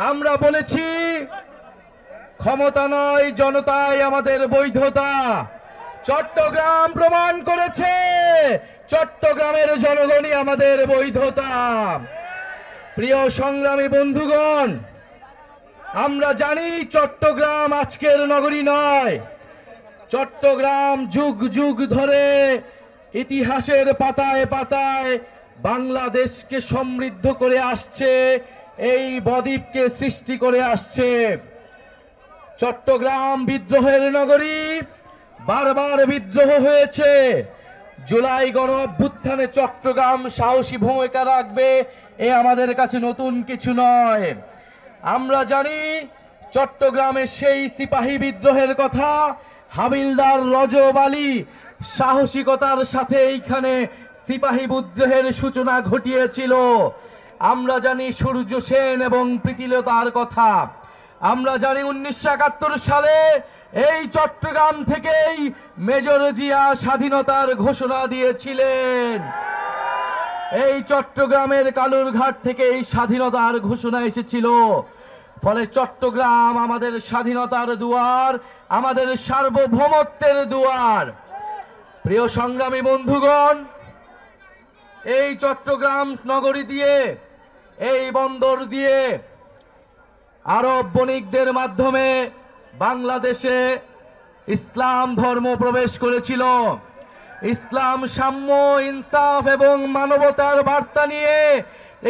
আমরা বলেছি ক্ষমতা নয় জনতাই আমাদের বৈধতা। চট্টগ্রাম প্রমাণ করেছে চট্টগ্রামের জনগণই আমাদের বৈধতা। প্রিয় সংগ্রামী বন্ধুগণ, আমরা জানি চট্টগ্রাম আজকের নগরী নয়। চট্টগ্রাম যুগ যুগ ধরে ইতিহাসের পাতায় পাতায় বাংলাদেশকে সমৃদ্ধ করে আসছে, এই বদ্বীপকে সৃষ্টি করে আসছে। চট্টগ্রাম বিদ্রোহের নগরী, বারবার বিদ্রোহ হয়েছে। জুলাই গণ অভ্যুত্থানে চট্টগ্রাম সাহসী ভূমিকা রাখবে, এ আমাদের কাছে নতুন কিছু নয়। আমরা জানি চট্টগ্রামের সেই সিপাহী বিদ্রোহের কথা, হাবিলদার রজব আলী সাহসিকতার সাথে এইখানে সিপাহী বিদ্রোহের সূচনা ঘটিয়েছিল। আমরা জানি সূর্য সেন এবং প্রীতিলতার কথা। আমরা জানি 1971 সালে এই চট্টগ্রাম থেকেই মেজর জিয়া স্বাধীনতার ঘোষণা দিয়েছিলেন। এই চট্টগ্রামের কালুরঘাট থেকে এই স্বাধীনতার ঘোষণা এসেছিল। ফলে চট্টগ্রাম আমাদের স্বাধীনতার দুয়ার, আমাদের সার্বভৌমত্বের দুয়ার। প্রিয় সংগ্রামী বন্ধুগণ, এই চট্টগ্রাম নগরী দিয়ে, এই বন্দর দিয়ে আরব বণিকদের মাধ্যমে বাংলাদেশে ইসলাম ধর্ম প্রবেশ করেছিল। ইসলাম সাম্য, ইনসাফ এবং মানবতার বার্তা নিয়ে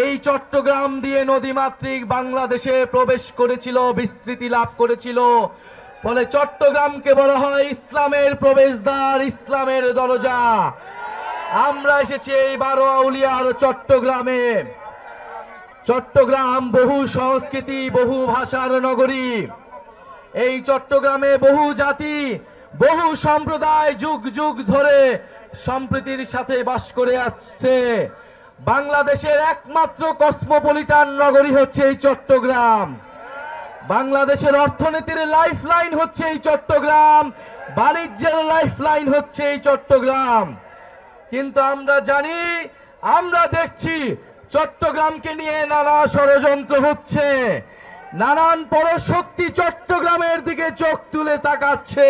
এই চট্টগ্রাম দিয়ে নদীমাতৃক বাংলাদেশে প্রবেশ করেছিল, বিস্তৃতি লাভ করেছিল। ফলে চট্টগ্রামকে বলা হয় ইসলামের প্রবেশদ্বার, ইসলামের দরজা। আমরা এসেছি এই 12 আউলিয়ার চট্টগ্রামে। চট্টগ্রাম বহু সংস্কৃতি, বহু ভাষার নগরী। এই চট্টগ্রামে বহু জাতি, বহু সম্প্রদায় যুগ যুগ ধরে সম্প্রীতির সাথে বাস করে আসছে। বাংলাদেশের একমাত্র কসমোপলিটান নগরী হচ্ছে এই চট্টগ্রাম। বাংলাদেশের অর্থনীতির লাইফলাইন হচ্ছে এই চট্টগ্রাম, বাণিজ্যের লাইফলাইন হচ্ছে এই চট্টগ্রাম। কিন্তু আমরা জানি, আমরা দেখছি চট্টগ্রামকে নিয়ে নানা ষড়যন্ত্র হচ্ছে। নানান পরশক্তি চট্টগ্রামের দিকে চোখ তুলে তাকাচ্ছে।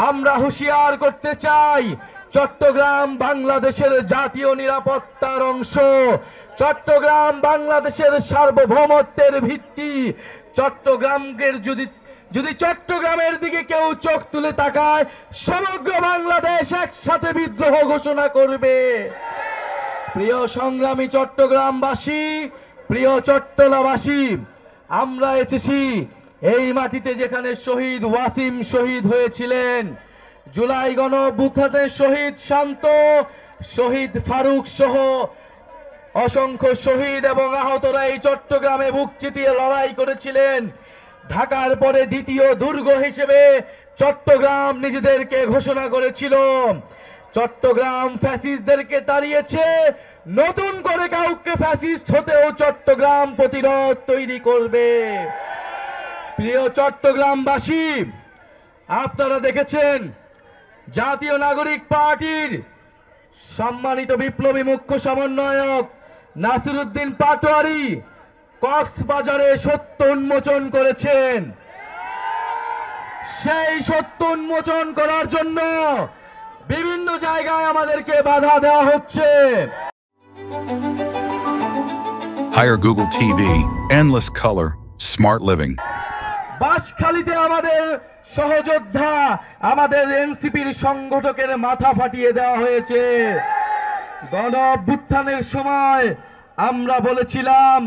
আমরা হুঁশিয়ার করতে চাই, চট্টগ্রাম বাংলাদেশের জাতীয় নিরাপত্তার অংশ। চট্টগ্রাম বাংলাদেশের সার্বভৌমত্বের ভিত্তি। চট্টগ্রামের যদি চট্টগ্রামের দিকে কেউ চোখ তুলে তাকায়, সমগ্র বাংলাদেশ একসাথে বিদ্রোহ ঘোষণা করবে। প্রিয় সংগ্রামী চট্টগ্রামবাসী, প্রিয় চট্টলাবাসী, আমরা এসেছি এই মাটিতে যেখানে শহীদ ওয়াসিম শহীদ হয়েছিলেন, জুলাই গণ অভ্যুত্থানে শহীদ শান্ত, শহীদ ফারুক সহ অসংখ্য শহীদ এবং আহতরা এই চট্টগ্রামে বুক চিতিয়ে লড়াই করেছিলেন। ঢাকার পরে দ্বিতীয় দুর্গ হিসেবে চট্টগ্রাম নিজেদেরকে ঘোষণা করেছিল। চট্টগ্রাম ফ্যাসিস্টদেরকে তাড়িয়েছে, নতুন করে কাউকে ফ্যাসিস্ট হতেও চট্টগ্রাম প্রতিরোধ তৈরি করবে। প্রিয় চট্টগ্রামবাসী, আপনারা দেখেছেন জাতীয় নাগরিক পার্টির সম্মানিত বিপ্লবী মুখ্য সমন্বয়ক নাসিরউদ্দিন পাটোয়ারি কক্সবাজারে সত্য উন্মোচন করেছেন। সেই সত্য উন্মোচন করার জন্য বিভিন্ন জায়গায় আমাদেরকে বাধা দেওয়া হচ্ছে। Hire Google TV, endless color, smart living. বাঁশখালীতে আমাদের সহযোদ্ধা, আমাদের এনসিপির সংগঠকের মাথা ফাটিয়ে দেওয়া হয়েছে। গণ অভ্যুত্থানের সময় আমরা বলেছিলাম,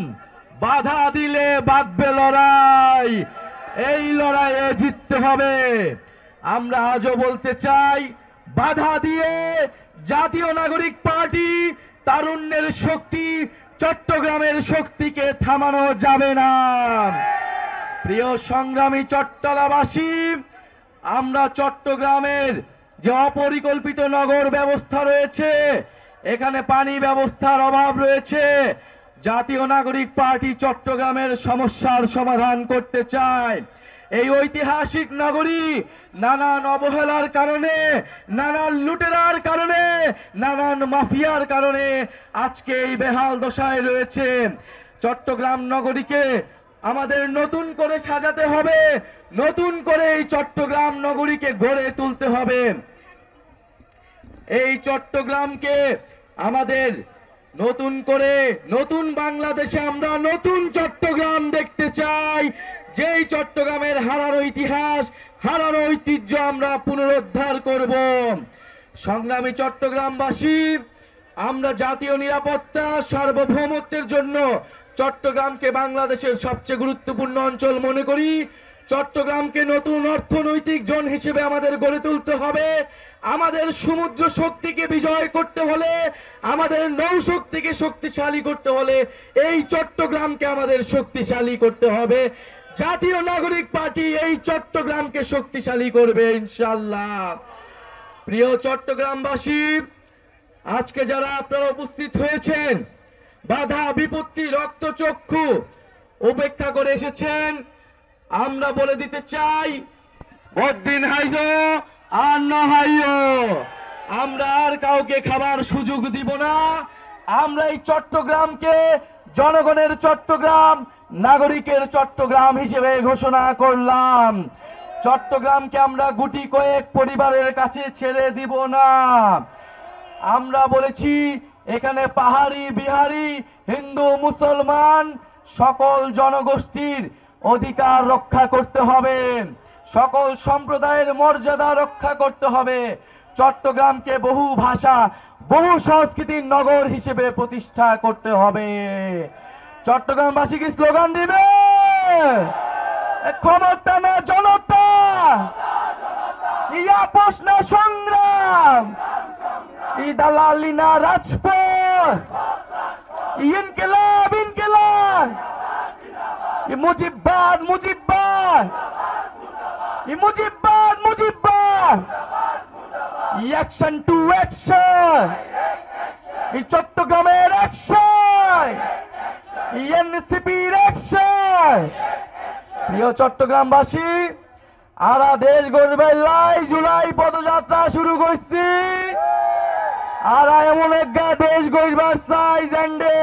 বাধা দিলে বাঁধবে লড়াই, এই লড়াইয়ে জিততে হবে। আমরা আজও বলতে চাই, বাধা দিয়ে জাতীয় নাগরিক পার্টি, তারুণ্যের শক্তি, চট্টগ্রামের শক্তিকে থামানো যাবে না। প্রিয় সংগ্রামী চট্টলাবাসী, আমরা চট্টগ্রামের যে অপরিকল্পিত নগর ব্যবস্থা রয়েছে, এখানে পানি ব্যবস্থার অভাব রয়েছে। জাতীয় নাগরিক পার্টি চট্টগ্রামের সমস্যার সমাধান করতে চায়। এই ঐতিহাসিক নগরী নানান অবহেলার কারণে, নানান লুটেরার কারণে, নানান মাফিয়ার কারণে আজকে এই বেহাল দশায় রয়েছে। চট্টগ্রাম নগরীকে আমাদের নতুন করে সাজাতে হবে, নতুন করে এই চট্টগ্রাম নগরীকে গড়ে তুলতে হবে। এই চট্টগ্রামকে আমাদের নতুন করে নতুন বাংলাদেশে আমরা নতুন চট্টগ্রাম দেখতে চাই, যেই চট্টগ্রামের হারানো ইতিহাস, হারানো ঐতিহ্য আমরা পুনরুদ্ধার করব। সংগ্রামী চট্টগ্রামবাসী, আমরা জাতীয় নিরাপত্তা সার্বভৌমত্বের জন্য চট্টগ্রামকে বাংলাদেশের সবচেয়ে গুরুত্বপূর্ণ অঞ্চল মনে করি। চট্টগ্রামকে নতুন অর্থনৈতিক জোন হিসেবে আমাদের গড়ে তুলতে হবে। আমাদের সমুদ্র শক্তিকে বিজয় করতে হলে, আমাদের নৌশক্তিকে শক্তিশালী করতে হলে এই চট্টগ্রামকে আমাদের শক্তিশালী করতে হবে। জাতীয় নাগরিক পার্টি এই চট্টগ্রামকে শক্তিশালী করবে ইনশাআল্লাহ। প্রিয় চট্টগ্রামবাসী, আজকে যারা আপনারা উপস্থিত হয়েছেন, বাধা বিপত্তি রক্তচক্ষু উপেক্ষা করে এসেছেন, আমরা বলে দিতে চাই, বদিন হাইজো আর না হাইও, আমরা আর কাউকে খাবার সুযোগ দিব না। আমরা এই চট্টগ্রামকে জনগণের চট্টগ্রাম, নাগরিকের চট্টগ্রাম হিসেবে ঘোষণা করলাম। চট্টগ্রামকে আমরা গুটি কয়েক পরিবারের কাছে ছেড়ে দিব না। আমরা বলেছি এখানে পাহাড়ি, বিহারি, হিন্দু, মুসলমান সকল জনগোষ্ঠীর অধিকার রক্ষা করতে হবে, সকল সম্প্রদায়ের মর্যাদা রক্ষা করতে হবে। চট্টগ্রামকে বহু ভাষা, বহু সংস্কৃতির নগর হিসেবে প্রতিষ্ঠা করতে হবে। চট্টগ্রামবাসী কি স্লোগান দিবে? ক্ষমতা না জনতা, ইয়া প্রশ্ন সংগ্রাম, ই দালালি না রাজপথ, ইনকিলাব ইনকিলাব, ই মুজিববাদ মুজিববাদ, ই মুজিববাদ মুজিববাদ, ই অ্যাকশন টু অ্যাকশন, ই চট্টগ্রামের অ্যাকশন, ই এনসিপির অ্যাকশন। প্রিয় চট্টগ্রামবাসী, আরা দেশ গড়বে লাই জুলাই পদযাত্রা শুরু করছি। আরা এমন একটা দেশ গড়বার চাই যেন্ডে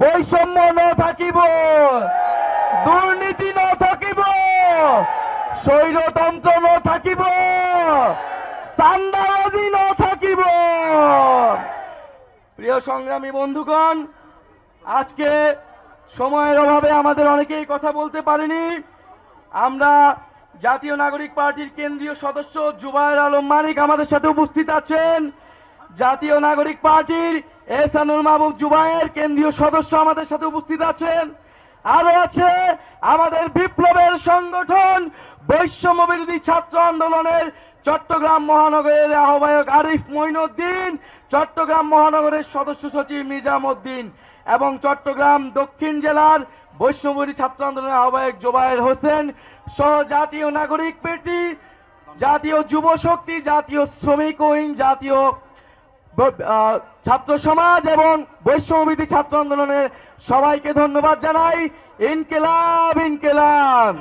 বৈষম্য ন থাকিব, দুর্নীতি ন থাকিব, স্বৈরতন্ত্র ন থাকিব, চাঁদাবাজি ন থাকিব। প্রিয় সংগ্রামী বন্ধুগণ, আজকে সময়ের অভাবে আমাদের অনেকেই কথা বলতে পারিনি। আমরা জাতীয় নাগরিক পার্টির কেন্দ্রীয় সদস্য জুবায়ের আলম মানিক আমাদের সাথে উপস্থিত আছেন। জাতীয় নাগরিক পার্টির এহসানুল মাহবুব জুবায়ের কেন্দ্রীয় সদস্য আমাদের সাথে উপস্থিত আছেন। আরো আছে আমাদের বিপ্লবের সংগঠন বৈষম্য বিরোধী ছাত্র আন্দোলনের চট্টগ্রাম মহানগরের আহ্বায়ক আরিফ মঈনুদ্দিন, চট্টগ্রাম মহানগরের সদস্য সচিব নিজামউদ্দিন এবং চট্টগ্রাম দক্ষিণ জেলার বৈষম্য বিরোধী ছাত্র আন্দোলনের আহ্বায়ক জুবায়ের হোসেন সহ জাতীয় নাগরিক পার্টি, জাতীয় যুব শক্তি, জাতীয় শ্রমিক উইং, জাতীয় ছাত্র সমাজ এবং বৈষম্য বিরোধী ছাত্র আন্দোলনের সবাইকে ধন্যবাদ জানাই। ইনকিলাব ইনকিলাব।